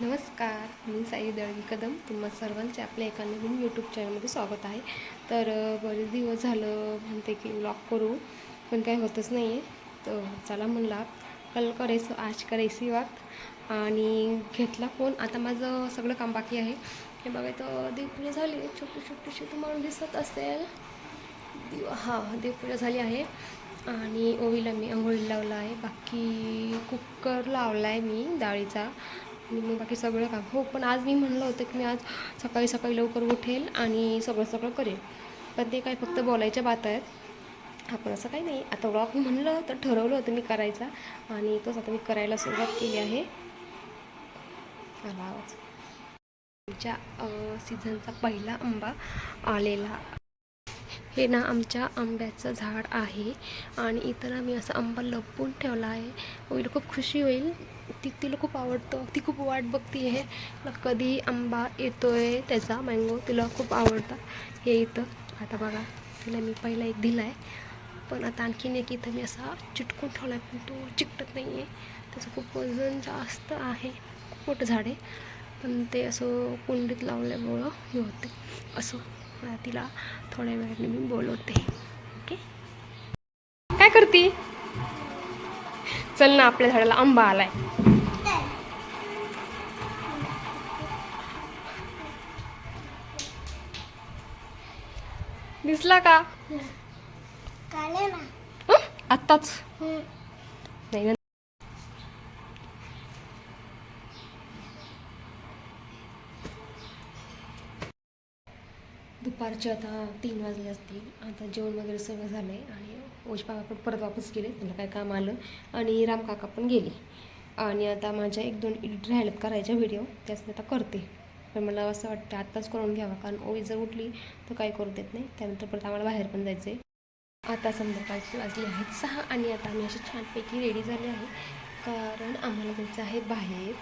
नमस्कार, मी साई दळवी कदम. तुम्हा सर्वांचे आपल्या एका नवीन यूट्यूब चॅनलमध्ये स्वागत आहे. तर बरेच दिवस झालं म्हणते की व्लॉग करू, पण काही होतच नाही आहे. तर चला म्हणला कल करायचं, आज करायची वाट आणि घेतला फोन. आता माझं सगळं काम बाकी आहे. हे बघायचं देवपूजा झाली, छोटी छोटीशी तुम्हाला दिसत असेल. देवपूजा झाली आहे आणि ओवीला मी आंघोळीला लावला आहे. बाकी कुकर लावला आहे मी डाळीचा आणि मग बाकी सगळं काम पण आज मी म्हणलं होतं की मी आज सकाळी सकाळी लवकर उठेल आणि सगळं करेल. पण ते काय फक्त बोलायच्या बात आहेत. आपण असं काही नाही. आता व्लॉग म्हणलं तर ठरवलं होतं मी करायचा आणि तोच आता मी करायला सुरुवात केली आहे. आवाज आमच्या सीझनचा पहिला आंबा आलेला. हे ना आमच्या आंब्याचं झाड आहे आणि इथं ना मी असा आंबा लपवून ठेवला आहे. होईल खूप खुशी होईल. तिला खूप आवडतं, ती खूप वाट बघती आहे कधी आंबा येतोय त्याचा मँगो. तिला खूप आवडतं हे. इथं आता बघा तिला मी पहिला एक दिला आहे, पण आता आणखीन एक इथं मी असा चिटकून ठेवला आहे, पण तो चिकटत नाही आहे. त्याचं खूप वजन जास्त आहे. खूप मोठं झाड आहे, पण ते असं कुंडीत लावल्यामुळं हे होते असं. तिला थोड्या वेळाने मी बोलवते. ओके, काय करती? चल ना, आपल्या झाडाला आंबा आलाय. दिसला का? आत्ताच नाही. दुपारचे आता 3 वाजले असतील. आता जेवण वगैरे सगळं झालं आहे आणि ओश बाबा पण परत वापस गेले, त्यांना काय काम आलं. आणि रामकाका पण गेले आणि आता माझ्या 1-2 एडिट राहिलेत करायच्या व्हिडिओ, त्याच मी आता करते. पण मला असं वाटतं आत्ताच करून घ्यावा, कारण ओवी जर उठली तर काही करू देत नाही. त्यानंतर परत आम्हाला बाहेर पण जायचं आहे. आता संध्याकाळची वाजले आहेत 6 आणि आता आम्ही अशी छानपैकी रेडी झाले आहे, कारण आम्हाला जायचं आहे बाहेर.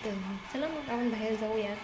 तर चला मग आपण बाहेर जाऊयात.